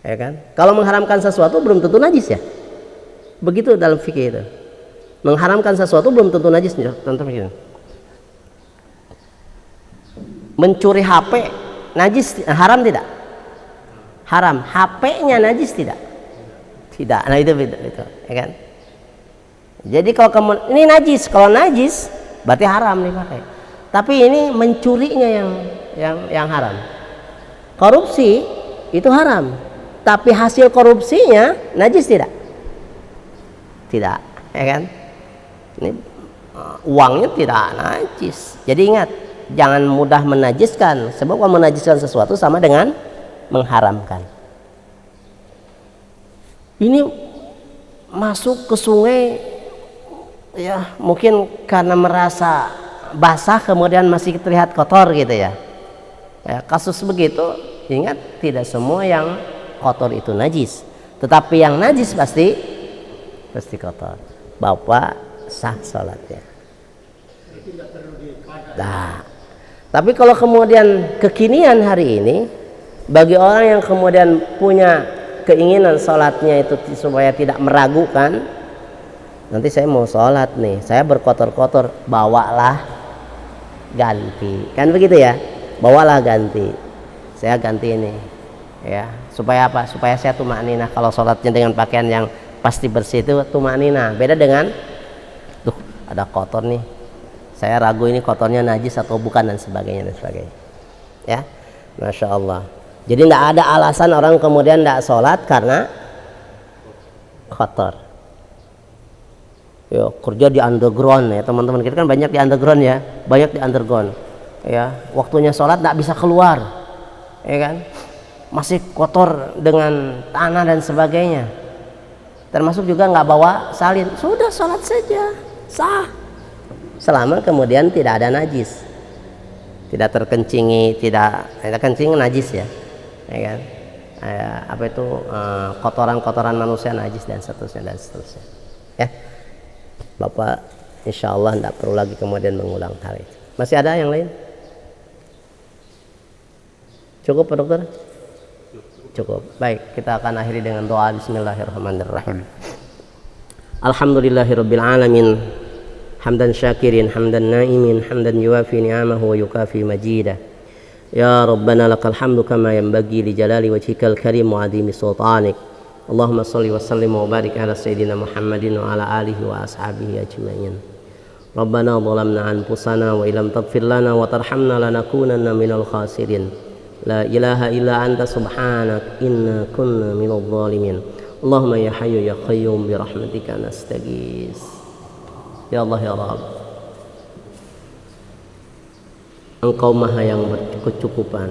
Ya kan? Kalau mengharamkan sesuatu belum tentu najis ya. Begitu dalam fikih itu. Mengharamkan sesuatu belum tentu najis, tentu begitu. Mencuri HP najis, haram tidak? Haram. HP-nya najis tidak? Tidak. Nah itu, ya kan? Jadi kalau ini najis, kalau najis berarti haram dipakai. Tapi ini mencurinya yang haram. Korupsi itu haram. Tapi hasil korupsinya najis tidak? Tidak, ya kan? Ini uangnya tidak najis. Jadi ingat, jangan mudah menajiskan, sebab kalau menajiskan sesuatu sama dengan mengharamkan. Ini masuk ke sungai, ya mungkin karena merasa basah kemudian masih terlihat kotor gitu ya. Ya, kasus begitu Ingat, tidak semua yang kotor itu najis, tetapi yang najis pasti kotor. Bapak sah sholatnya. Nah, tapi kalau kemudian kekinian hari ini, bagi orang yang kemudian punya keinginan sholatnya itu supaya tidak meragukan, nanti saya mau sholat nih, saya berkotor-kotor, bawalah ganti, kan begitu ya, bawalah ganti, saya ganti ini ya, supaya apa? Supaya saya tumakninah. Kalau sholatnya dengan pakaian yang pasti bersih itu tumakninah, beda dengan tuh ada kotor nih, saya ragu ini kotornya najis atau bukan, dan sebagainya ya. Masya Allah. Jadi tidak ada alasan orang kemudian tidak sholat karena kotor. Ya, kerja di underground ya teman-teman, kita kan banyak di underground ya, ya, waktunya sholat tidak bisa keluar, ya kan, masih kotor dengan tanah dan sebagainya, termasuk juga nggak bawa salin, sudah sholat saja sah, selama kemudian tidak ada najis, tidak terkencingi, tidak kencing najis ya kan, apa itu kotoran-kotoran manusia najis dan seterusnya ya. Bapak insya Allah tidak perlu lagi kemudian mengulang hal itu. Masih ada yang lain? Cukup Pak Dokter? Cukup. Baik, kita akan akhiri dengan doa. Bismillahirrahmanirrahim. Alhamdulillahirabbil alamin, hamdan syakirin, hamdan naimin, hamdan yuwafi ni'amahu wa yukafi majidah. Ya Rabbana lakal hamdu kama yanbaghi li jalali wajhikal karim wa adhimi sultanik. Allahumma salli wa sallim wa barik ala sayyidina Muhammadin wa ala alihi wa ashabihi ajma'in. Rabbana zalamna anfusana wa illam taghfir lana wa tarhamna lanakunanna minal khasirin. La ilaha illa anta subhanak inna kunna minadh dhalimin. Allahumma ya hayyu ya qayyum bi rahmatika nastaghis. Ya Allah ya Rabb, Engkau maha yang berkecukupan,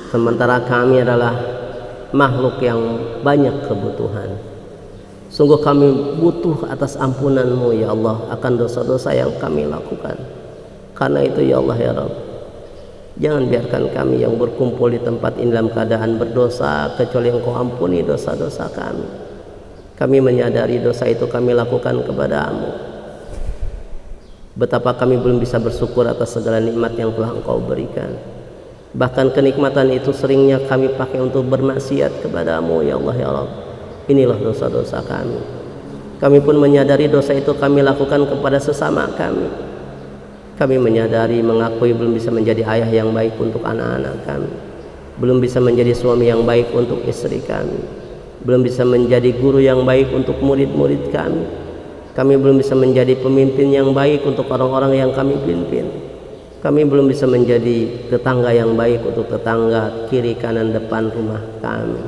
sementara kami adalah makhluk yang banyak kebutuhan. Sungguh kami butuh atas ampunan-Mu ya Allah akan dosa-dosa yang kami lakukan. Karena itu ya Allah ya Rabb, jangan biarkan kami yang berkumpul di tempat ini dalam keadaan berdosa, kecuali Engkau ampuni dosa-dosa kami. Kami menyadari dosa itu kami lakukan kepada-Mu. Betapa kami belum bisa bersyukur atas segala nikmat yang telah Engkau berikan. Bahkan kenikmatan itu seringnya kami pakai untuk bermaksiat kepada-Mu ya Allah ya Rabb. Inilah dosa-dosa kami. Kami pun menyadari dosa itu kami lakukan kepada sesama kami. Kami menyadari, mengakui belum bisa menjadi ayah yang baik untuk anak-anak kami, belum bisa menjadi suami yang baik untuk istri kami, belum bisa menjadi guru yang baik untuk murid-murid kami. Kami belum bisa menjadi pemimpin yang baik untuk orang-orang yang kami pimpin. Kami belum bisa menjadi tetangga yang baik untuk tetangga kiri, kanan, depan rumah kami.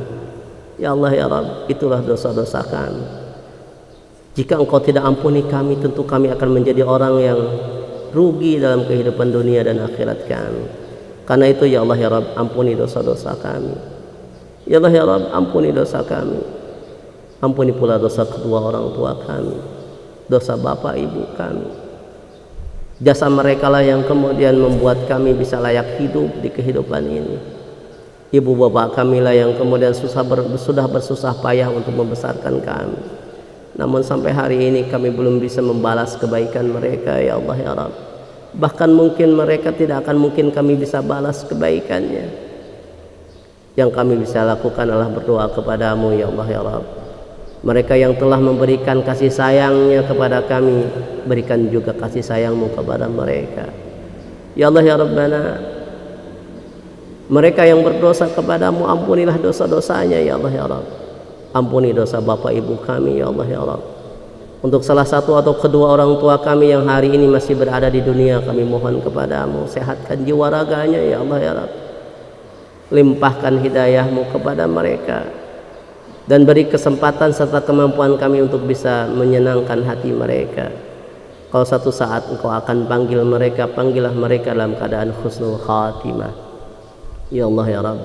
Ya Allah ya Rabb, itulah dosa-dosa kami. Jika Engkau tidak ampuni kami, tentu kami akan menjadi orang yang rugi dalam kehidupan dunia dan akhirat kami. Karena itu ya Allah ya Rabb, ampuni dosa-dosa kami. Ya Allah ya Rabb, ampuni dosa kami. Ampuni pula dosa kedua orang tua kami, dosa bapak ibu kami. Jasa mereka lah yang kemudian membuat kami bisa layak hidup di kehidupan ini. Ibu bapak kami lah yang kemudian sudah bersusah payah untuk membesarkan kami. Namun sampai hari ini kami belum bisa membalas kebaikan mereka ya Allah ya Rabb. Bahkan mungkin mereka tidak akan mungkin kami bisa balas kebaikannya. Yang kami bisa lakukan adalah berdoa kepada-Mu ya Allah ya Rabb. Mereka yang telah memberikan kasih sayangnya kepada kami, berikan juga kasih sayang-Mu kepada mereka ya Allah ya Rabbana. Mereka yang berdosa kepada-Mu, ampunilah dosa-dosanya ya Allah ya Rabb. Ampuni dosa bapak ibu kami ya Allah ya Rabb. Untuk salah satu atau kedua orang tua kami yang hari ini masih berada di dunia, kami mohon kepada-Mu, sehatkan jiwa raganya ya Allah ya Rabb. Limpahkan hidayah-Mu kepada mereka, dan beri kesempatan serta kemampuan kami untuk bisa menyenangkan hati mereka. Kalau satu saat Engkau akan panggil mereka, panggillah mereka dalam keadaan husnul khatimah ya Allah ya Rabb.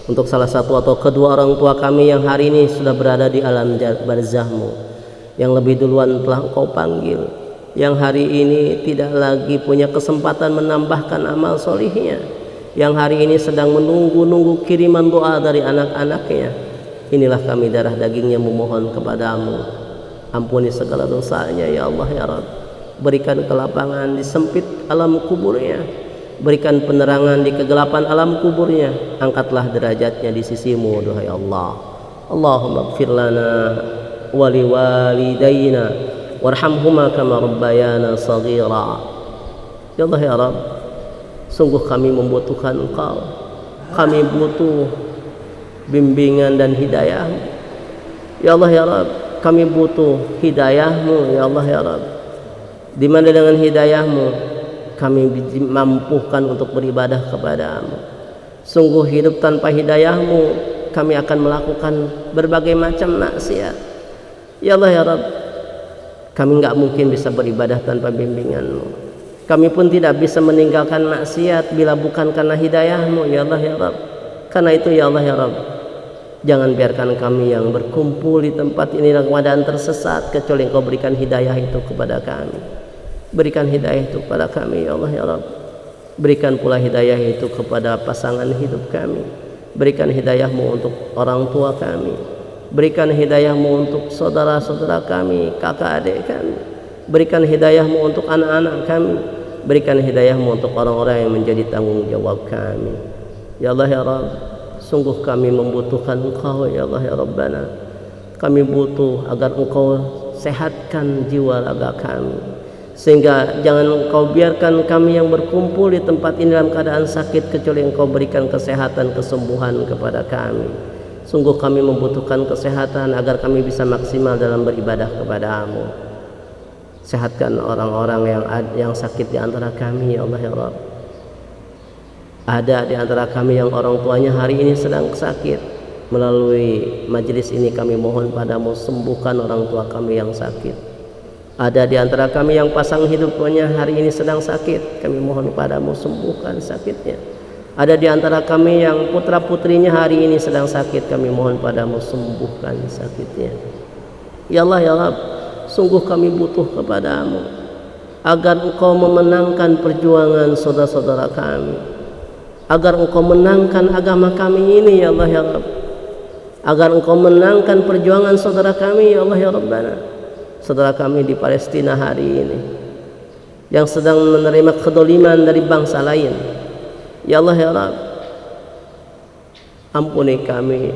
Untuk salah satu atau kedua orang tua kami yang hari ini sudah berada di alam barzah-Mu, yang lebih duluan telah Engkau panggil, yang hari ini tidak lagi punya kesempatan menambahkan amal solihnya, yang hari ini sedang menunggu-nunggu kiriman doa dari anak-anaknya. Inilah kami darah dagingnya memohon kepadamu, ampuni segala dosanya ya Allah ya Rabb. Berikan kelapangan di sempit alam kuburnya, berikan penerangan di kegelapan alam kuburnya, angkatlah derajatnya di sisimu duhai Allah. Allahumma ighfir lana wa liwalidayna warhamhuma kama rabbayana saghira. Ya Allah ya Rabb, sungguh kami membutuhkan Engkau, kami butuh bimbingan dan hidayah-Mu ya Allah ya Rabb. Kami butuh hidayah-Mu ya Allah ya Rabb, di mana dengan hidayah-Mu kami dimampukan untuk beribadah kepadamu. Sungguh hidup tanpa hidayah-Mu kami akan melakukan berbagai macam maksiat ya Allah ya Rabb. Kami enggak mungkin bisa beribadah tanpa bimbingan-Mu. Kami pun tidak bisa meninggalkan maksiat bila bukan karena hidayah-Mu ya Allah ya Rabb. Karena itu ya Allah ya Rabb, jangan biarkan kami yang berkumpul di tempat ini dalam keadaan tersesat, kecuali Engkau berikan hidayah itu kepada kami. Berikan hidayah itu kepada kami ya Allah ya Rabb. Berikan pula hidayah itu kepada pasangan hidup kami. Berikan hidayah-Mu untuk orang tua kami. Berikan hidayah-Mu untuk saudara-saudara kami, kakak adik kami. Berikan hidayah-Mu untuk anak-anak kami. Berikan hidayah-Mu untuk orang-orang yang menjadi tanggung jawab kami. Ya Allah ya Rabb, sungguh kami membutuhkan Engkau ya Allah ya Rabbana. Kami butuh agar Engkau sehatkan jiwa raga kami, sehingga jangan Engkau biarkan kami yang berkumpul di tempat ini dalam keadaan sakit, kecuali Engkau berikan kesehatan, kesembuhan kepada kami. Sungguh kami membutuhkan kesehatan agar kami bisa maksimal dalam beribadah kepadamu. Sehatkan orang-orang yang sakit di antara kami ya Allah ya Rabb. Ada di antara kami yang orang tuanya hari ini sedang sakit. Melalui majelis ini kami mohon padamu, sembuhkan orang tua kami yang sakit. Ada di antara kami yang pasang hidupnya hari ini sedang sakit, kami mohon padamu, sembuhkan sakitnya. Ada di antara kami yang putra putrinya hari ini sedang sakit, kami mohon padamu, sembuhkan sakitnya. Ya Allah ya Rabb, sungguh kami butuh kepadamu agar Engkau memenangkan perjuangan saudara-saudara kami, agar Engkau menangkan agama kami ini ya Allah ya Rabb, agar Engkau menangkan perjuangan saudara kami ya Allah ya Rabbana. Saudara kami di Palestina hari ini yang sedang menerima kedoliman dari bangsa lain ya Allah ya Rabb, ampuni kami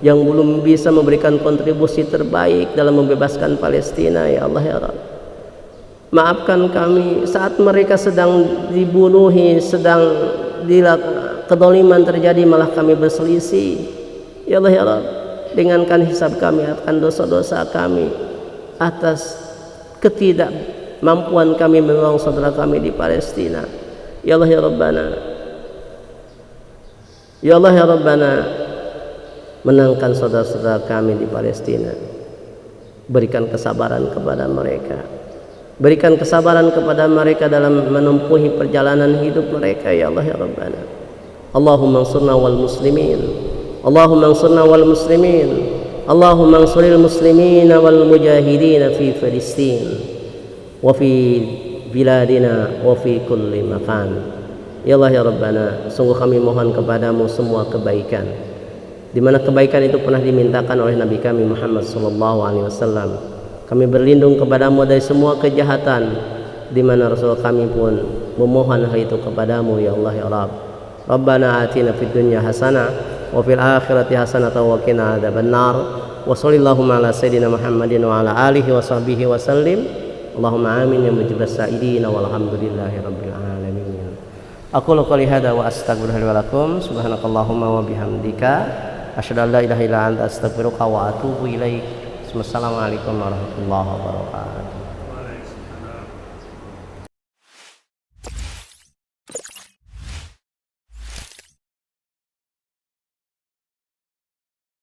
yang belum bisa memberikan kontribusi terbaik dalam membebaskan Palestina ya Allah ya Rabb. Maafkan kami saat mereka sedang dibunuhi, sedang kedoliman terjadi, malah kami berselisih ya Allah ya Rabb. Ringankan hisab kami akan dosa-dosa kami atas ketidakmampuan kami menolong saudara kami di Palestina ya Allah ya Rabbana. Ya Allah ya Rabbana, menangkan saudara-saudara kami di Palestina. Berikan kesabaran kepada mereka. Berikan kesabaran kepada mereka dalam menempuhi perjalanan hidup mereka ya Allah ya Rabbana. Allahumma ansurna wal muslimin. Allahumma ansurna wal muslimin. Allahumma ansuril muslimin wal mujahidin fi Filistin wa fi biladina wa fi kulli makan. Ya Allah ya Rabbana, sungguh kami mohon kepadamu semua kebaikan, di mana kebaikan itu pernah dimintakan oleh Nabi kami Muhammad sallallahu alaihi wasallam. Kami berlindung kepadamu dari semua kejahatan, di mana Rasul kami pun memohon hal itu kepadamu ya Allah ya Rabb. Rabbana atina fid dunya hasanah wa fil akhirati hasanah wa qina adzabannar. Wa sallallahu ala sayyidina Muhammadin wa ala alihi wa sahbihi wa sallim. Allahumma amin ya mujibas sa'idin walhamdulillahi rabbil alamin. Aku qouli hada wa astaghfirullaha wa lakum. Subhanakallahumma wa bihamdika asyhadu an la ilaha illa anta astaghfiruka wa atubu ilaik. Wassalamualaikum warahmatullahi wabarakatuh.